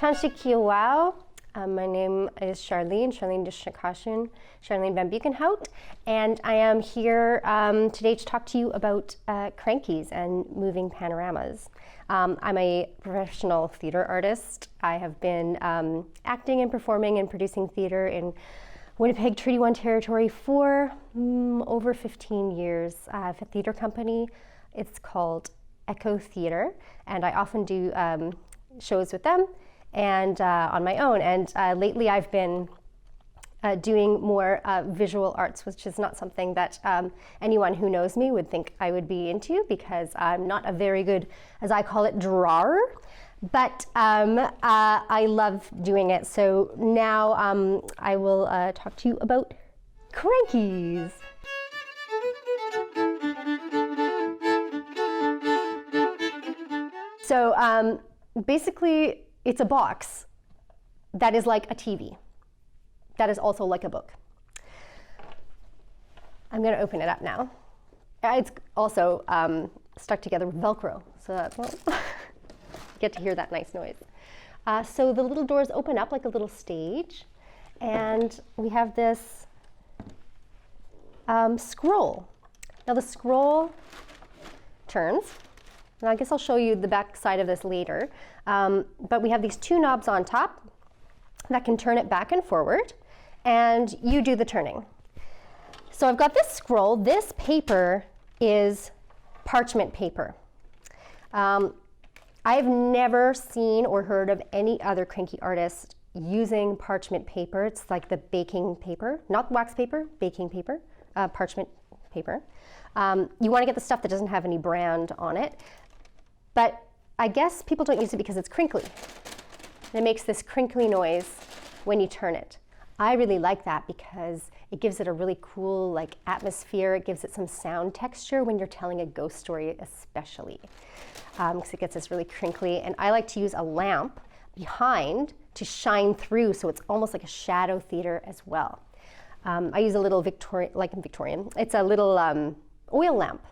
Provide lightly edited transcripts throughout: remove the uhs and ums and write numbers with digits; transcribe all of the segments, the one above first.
Tanshikiwao. My name is Charlene Dishakashun, Charlene Van Buchenhout, and I am here today to talk to you about Crankies and moving panoramas. I'm a professional theater artist. I have been acting and performing and producing theater in Winnipeg, Treaty 1 territory for over 15 years. I have a theater company. It's called Echo Theater, and I often do shows with them and on my own. And lately I've been doing more visual arts, which is not something that anyone who knows me would think I would be into, because I'm not a very good, as I call it, drawer. But I love doing it. So now I will talk to you about Crankies. So basically, it's a box that is like a TV, that is also like a book. I'm going to open it up now. It's also stuck together with Velcro, so that won't get to hear that nice noise. So the little doors open up like a little stage, and we have this scroll. Now the scroll turns. And I guess I'll show you the back side of this later. But we have these two knobs on top that can turn it back and forward, and you do the turning. So I've got this scroll. This paper is parchment paper. I've never seen or heard of any other Cranky artist using parchment paper. It's like the baking paper, not wax paper, baking paper, parchment paper. You want to get the stuff that doesn't have any brand on it. But I guess people don't use it because it's crinkly. It makes this crinkly noise when you turn it. I really like that because it gives it a really cool like atmosphere. It gives it some sound texture when you're telling a ghost story, especially, because it gets this really crinkly. And I like to use a lamp behind to shine through, so it's almost like a shadow theater as well. I use a little Victorian. It's a little oil lamp.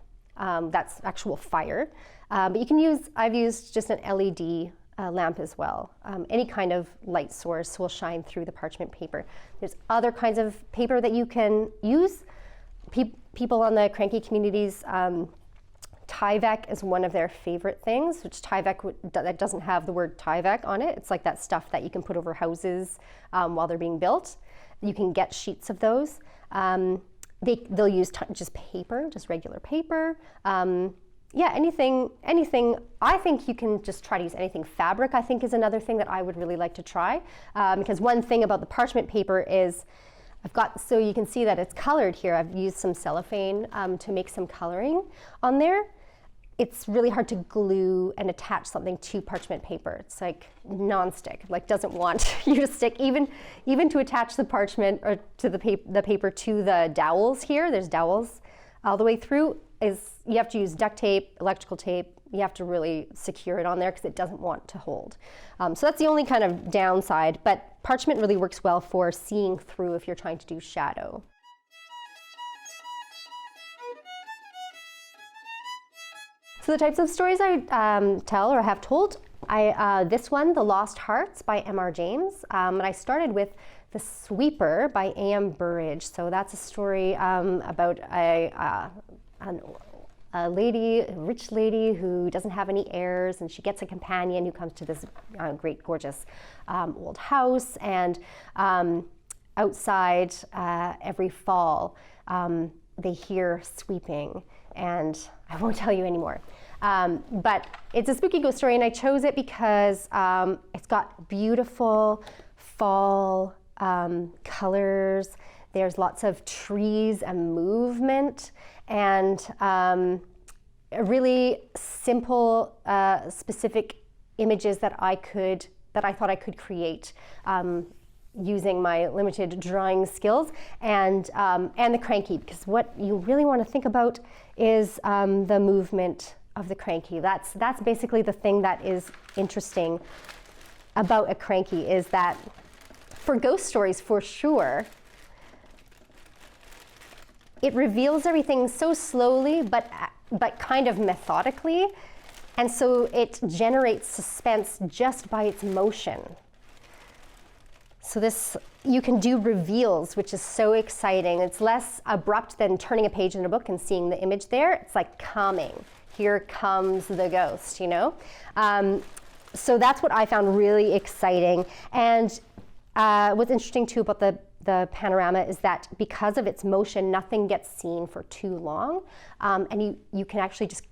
That's actual fire. But you can use, I've used just an LED lamp as well. Any kind of light source will shine through the parchment paper. There's other kinds of paper that you can use. People on the Cranky communities, Tyvek is one of their favorite things, which Tyvek, that doesn't have the word Tyvek on it. It's like that stuff that you can put over houses while they're being built. You can get sheets of those. They'll use just paper, just regular paper. Yeah, anything. I think you can just try to use anything. Fabric, I think, is another thing that I would really like to try. Because one thing about the parchment paper is, so you can see that it's colored here. I've used some cellophane to make some coloring on there. It's really hard to glue and attach something to parchment paper. It's like non-stick, like doesn't want you to stick. Even to attach the parchment or to the paper to the dowels here, there's dowels all the way through, you have to use duct tape, electrical tape. You have to really secure it on there because it doesn't want to hold. So that's the only kind of downside, but parchment really works well for seeing through if you're trying to do shadow. So the types of stories I tell or have told, this one, The Lost Hearts by M.R. James, and I started with The Sweeper by A.M. Burridge. So that's a story about a rich lady who doesn't have any heirs, and she gets a companion who comes to this great, gorgeous old house, and outside every fall they hear sweeping, and I won't tell you anymore. But it's a spooky ghost story, and I chose it because it's got beautiful fall colors. There's lots of trees and movement, and really simple, specific images that I thought I could create using my limited drawing skills, and the Cranky, because what you really want to think about is the movement of the Cranky. That's basically the thing that is interesting about a Cranky, is that for ghost stories, for sure, it reveals everything so slowly, but kind of methodically, And so it generates suspense just by its motion. So this, you can do reveals, which is so exciting. It's less abrupt than turning a page in a book and seeing the image there. It's like coming. Here comes the ghost, you know? So that's what I found really exciting. And what's interesting too about the panorama is that because of its motion, nothing gets seen for too long. And you can actually just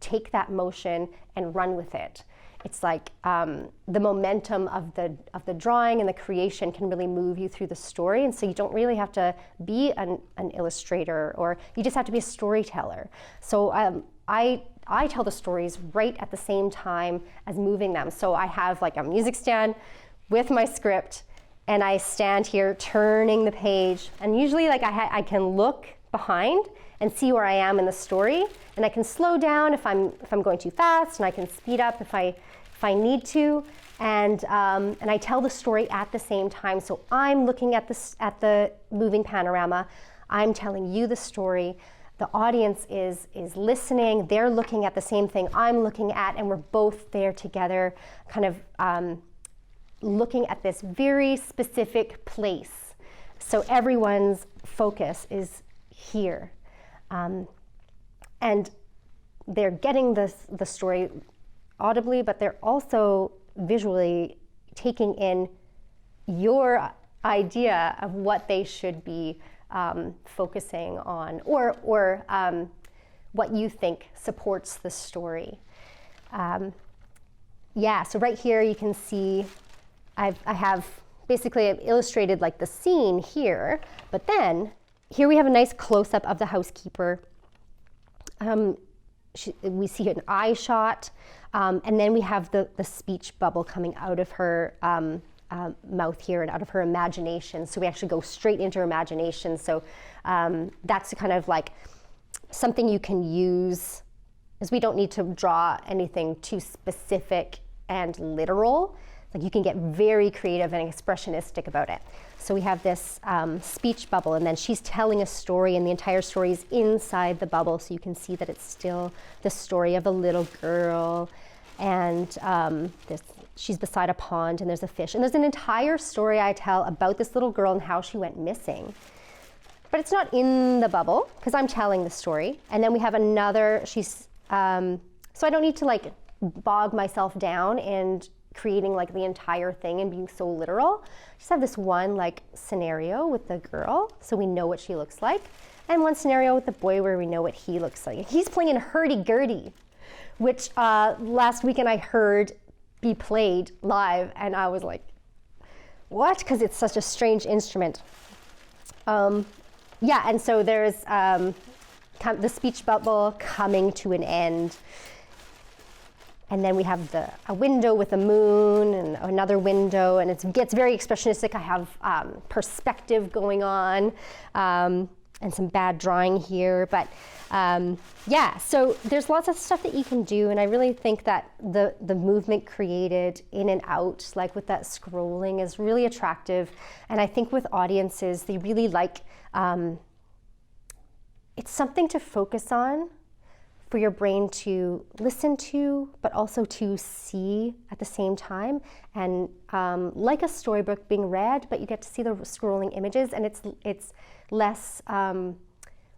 take that motion and run with it. It's like the momentum of the drawing and the creation can really move you through the story, and so you don't really have to be an illustrator, or you just have to be a storyteller. So I tell the stories right at the same time as moving them. So I have like a music stand with my script, and I stand here turning the page, and usually like I can look behind and see where I am in the story, and I can slow down if I'm going too fast, and I can speed up if I need to, and I tell the story at the same time. So I'm looking at the moving panorama, I'm telling you the story, the audience is listening, they're looking at the same thing I'm looking at, and we're both there together, kind of looking at this very specific place. So everyone's focus is here. And they're getting the story audibly, but they're also visually taking in your idea of what they should be focusing on, or what you think supports the story. Yeah, so right here you can see I have basically I've illustrated like the scene here, but then here we have a nice close-up of the housekeeper. We see an eye shot, and then we have the speech bubble coming out of her mouth here and out of her imagination. So we actually go straight into her imagination. So that's kind of like something you can use, as we don't need to draw anything too specific and literal. Like you can get very creative and expressionistic about it. So we have this speech bubble, and then she's telling a story, and the entire story is inside the bubble, so you can see that it's still the story of a little girl, and she's beside a pond, and there's a fish. And there's an entire story I tell about this little girl and how she went missing. But it's not in the bubble, because I'm telling the story. And then we have another, so I don't need to like bog myself down and creating like the entire thing and being so literal. Just have this one like scenario with the girl, so we know what she looks like, and one scenario with the boy where we know what he looks like. He's playing in hurdy-gurdy, which last weekend I heard be played live, and I was like, what? Because it's such a strange instrument. Yeah, and so there's the speech bubble coming to an end. And then we have a window with a moon and another window, and it gets very expressionistic. I have perspective going on and some bad drawing here. But yeah, so there's lots of stuff that you can do, and I really think that the movement created in and out, like with that scrolling, is really attractive. And I think with audiences, they really like, it's something to focus on, for your brain to listen to, but also to see at the same time. And like a storybook being read, but you get to see the scrolling images, and it's less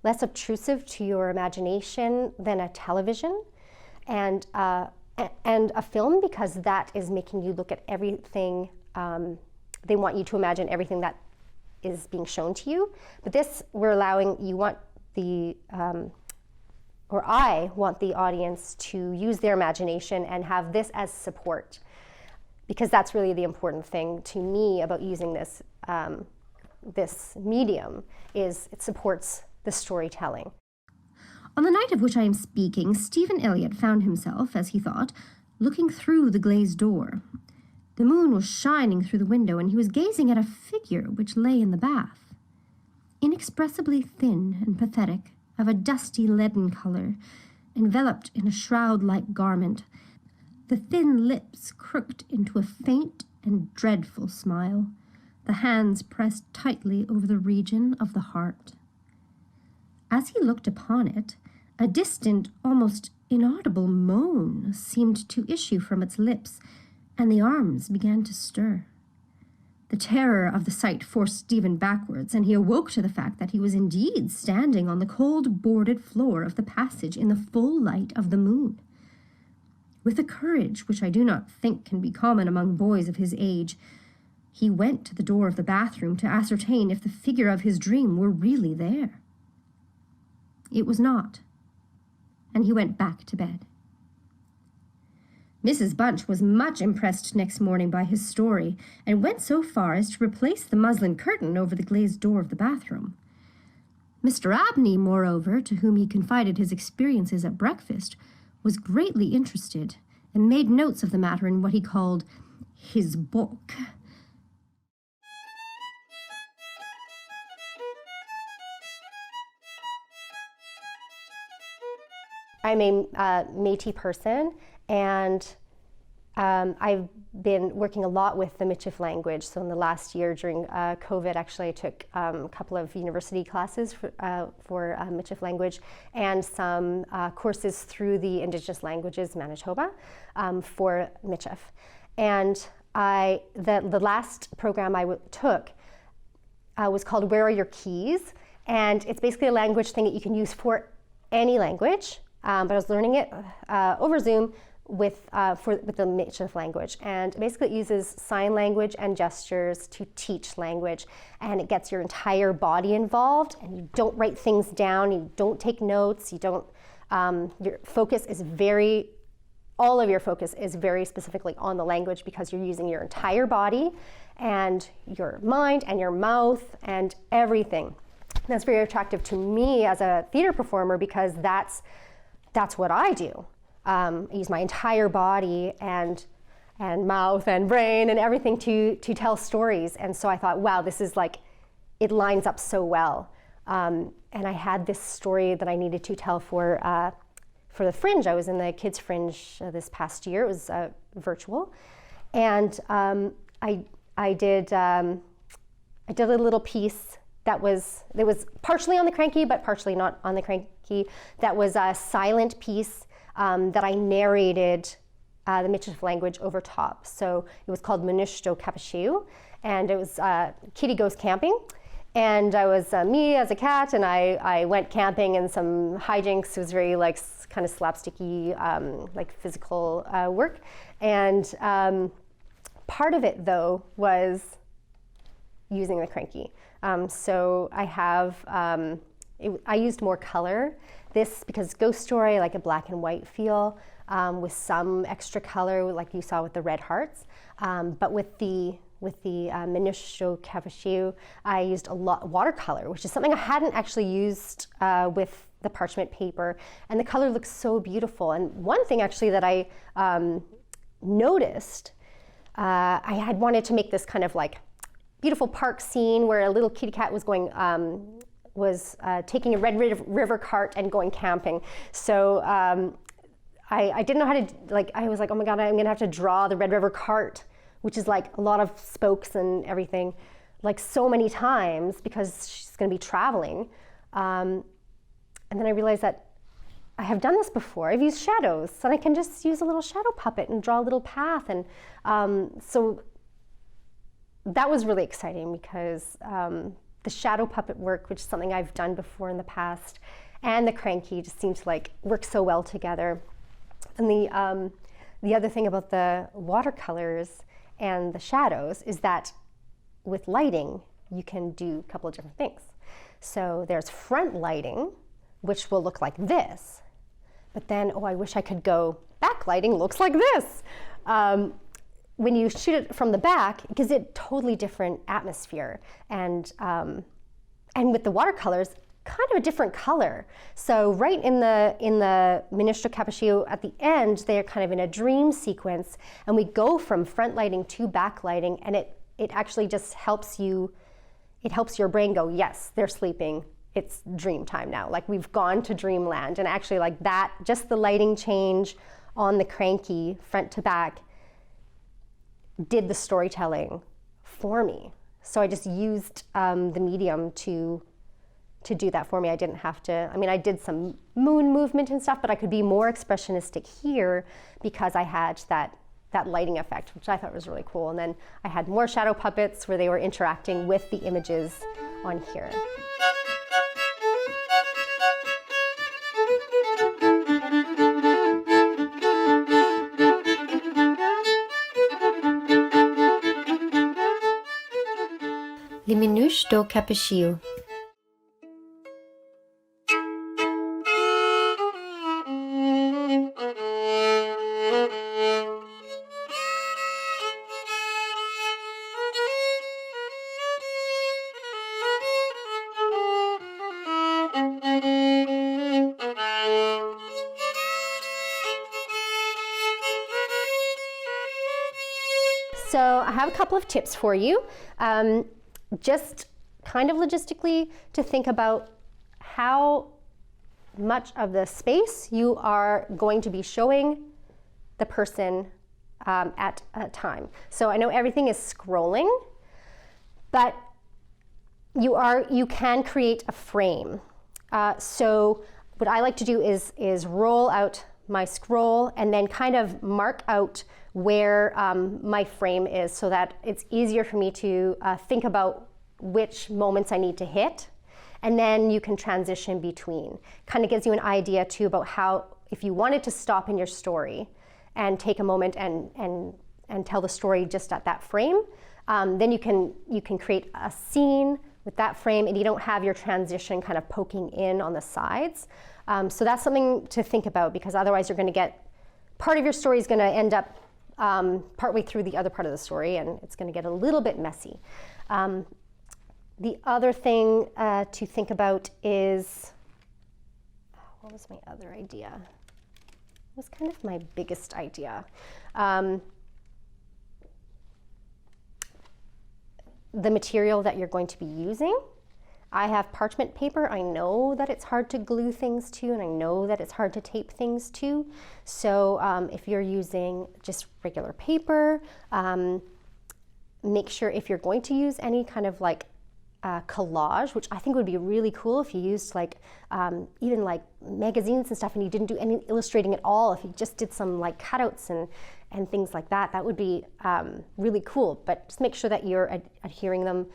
obtrusive to your imagination than a television and a film, because that is making you look at everything. They want you to imagine everything that is being shown to you. But this, I want the audience to use their imagination and have this as support, because that's really the important thing to me about using this this medium, is it supports the storytelling. On the night of which I am speaking, Stephen Elliott found himself, as he thought, looking through the glazed door. The moon was shining through the window, and he was gazing at a figure which lay in the bath. Inexpressibly thin and pathetic, of a dusty leaden color, enveloped in a shroud-like garment, the thin lips crooked into a faint and dreadful smile, the hands pressed tightly over the region of the heart. As he looked upon it, a distant, almost inaudible moan seemed to issue from its lips, and the arms began to stir. The terror of the sight forced Stephen backwards, and he awoke to the fact that he was indeed standing on the cold boarded floor of the passage in the full light of the moon. With a courage which I do not think can be common among boys of his age, he went to the door of the bathroom to ascertain if the figure of his dream were really there. It was not, and he went back to bed. Mrs. Bunch was much impressed next morning by his story, and went so far as to replace the muslin curtain over the glazed door of the bathroom. Mr. Abney, moreover, to whom he confided his experiences at breakfast, was greatly interested, and made notes of the matter in what he called his book. I'm a Métis person, and I've been working a lot with the Michif language. So in the last year during COVID, actually, I took a couple of university classes for Michif language and some courses through the Indigenous Languages Manitoba for Michif. And the last program I took was called Where Are Your Keys? And it's basically a language thing that you can use for any language. But I was learning it over Zoom with the Michif language, and basically it uses sign language and gestures to teach language, and it gets your entire body involved, and you don't write things down, you don't take notes, you don't, your focus is all of your focus is very specifically on the language because you're using your entire body and your mind and your mouth and everything. That's very attractive to me as a theater performer because that's what I do. I use my entire body and mouth and brain and everything to tell stories. And so I thought, wow, this is like, it lines up so well. And I had this story that I needed to tell for the Fringe. I was in the Kids Fringe this past year. It was virtual. And I did a little piece that was partially on the Crankie, but partially not on the Crankie. That was a silent piece that I narrated the Michif language over top. So it was called Manishto Kapashiu, and it was Kitty Goes Camping. And I was me as a cat, and I went camping and some hijinks. It was very kind of slapsticky, physical work. And part of it, though, was using the Crankie. So I have, I used more color. This, because Ghost Story, I like a black and white feel with some extra color like you saw with the red hearts. But with the Manishto Kapashiu, I used a lot watercolor, which is something I hadn't actually used with the parchment paper. And the color looks so beautiful. And one thing actually that I noticed, I had wanted to make this kind of like beautiful park scene where a little kitty cat was going, taking a Red River cart and going camping. So I didn't know how to, I was like, oh my God, I'm gonna have to draw the Red River cart, which is like a lot of spokes and everything, like so many times because she's gonna be traveling. And then I realized that I have done this before. I've used shadows, and I can just use a little shadow puppet and draw a little path. And so that was really exciting because the shadow puppet work, which is something I've done before in the past, and the Crankie just seem to work so well together. And the other thing about the watercolors and the shadows is that with lighting, you can do a couple of different things. So there's front lighting, which will look like this. But then, I wish I could go backlighting looks like this. When you shoot it from the back, it gives it a totally different atmosphere. And with the watercolors, kind of a different color. So right in the Manishto Kapashiu, at the end, they're kind of in a dream sequence, and we go from front lighting to backlighting, and it actually just helps you, it helps your brain go, yes, they're sleeping. It's dream time now. We've gone to dreamland. And actually that, just the lighting change on the Crankie front to back did the storytelling for me. So I just used the medium to to do that for me. I didn't have to, I mean, I did some moon movement and stuff, but I could be more expressionistic here because I had that lighting effect, which I thought was really cool. And then I had more shadow puppets where they were interacting with the images on here. Les minús do capuchinho. So I have a couple of tips for you. Just kind of logistically to think about how much of the space you are going to be showing the person at a time. So I know everything is scrolling, but you can create a frame. So what I like to do is roll out my scroll and then kind of mark out where my frame is so that it's easier for me to think about which moments I need to hit, and then you can transition between. Kind of gives you an idea too about how, if you wanted to stop in your story and take a moment and tell the story just at that frame, then you can create a scene with that frame and you don't have your transition kind of poking in on the sides. So that's something to think about, because otherwise you're going to get, part of your story is going to end up partway through the other part of the story, and it's going to get a little bit messy. The other thing to think about is, what was my other idea? It was kind of my biggest idea. The material that you're going to be using. I have parchment paper. I know that it's hard to glue things to, and I know that it's hard to tape things to. So if you're using just regular paper, make sure if you're going to use any kind of like collage, which I think would be really cool if you used like even like magazines and stuff and you didn't do any illustrating at all, if you just did some like cutouts and things like that, that would be really cool. But just make sure that you're adhering them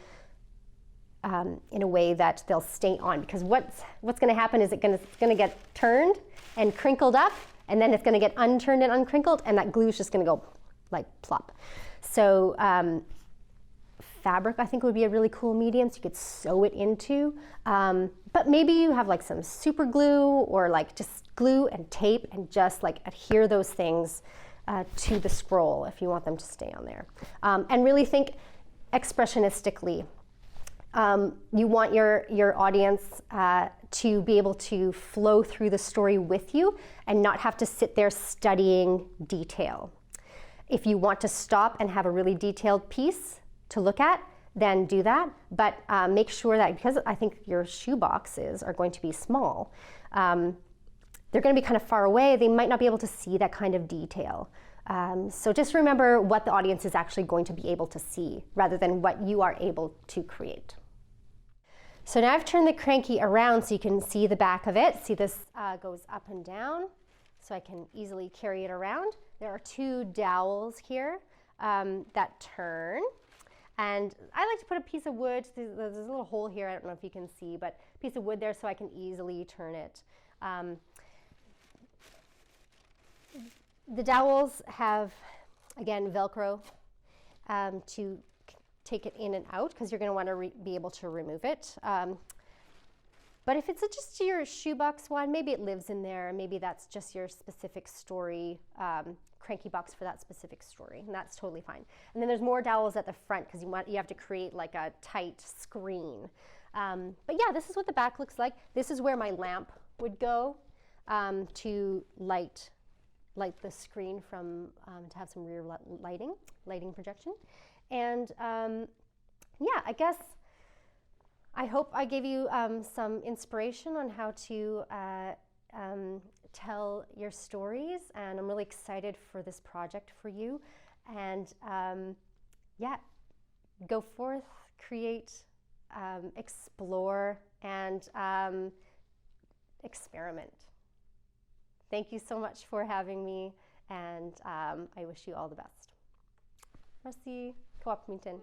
in a way that they'll stay on, because what's going to happen is it's going to get turned and crinkled up, and then it's going to get unturned and uncrinkled, and that glue is just going to go like plop. So fabric I think would be a really cool medium, so you could sew it into. But maybe you have like some super glue or like just glue and tape and just like adhere those things to the scroll if you want them to stay on there. And really think expressionistically. You want your audience to be able to flow through the story with you and not have to sit there studying detail. If you want to stop and have a really detailed piece to look at, then do that. But make sure that, because I think your shoe boxes are going to be small, they're going to be kind of far away. They might not be able to see that kind of detail. So just remember what the audience is actually going to be able to see rather than what you are able to create. So now I've turned the Crankie around so you can see the back of it. See, this goes up and down, so I can easily carry it around. There are two dowels here that turn. And I like to put a piece of wood, there's a little hole here, I don't know if you can see, but a piece of wood there so I can easily turn it. The dowels have, again, Velcro to take it in and out, because you're going to want to be able to remove it. But if it's just your shoebox one, maybe it lives in there, maybe that's just your specific story, Crankie box for that specific story, and that's totally fine. And then there's more dowels at the front because you have to create like a tight screen. But yeah, this is what the back looks like. This is where my lamp would go to light the screen from to have some rear lighting projection. And yeah, I hope I gave you some inspiration on how to tell your stories, and I'm really excited for this project for you. And yeah, go forth, create explore and experiment. Thank you so much for having me, and I wish you all the best. Merci. Co-op Minton.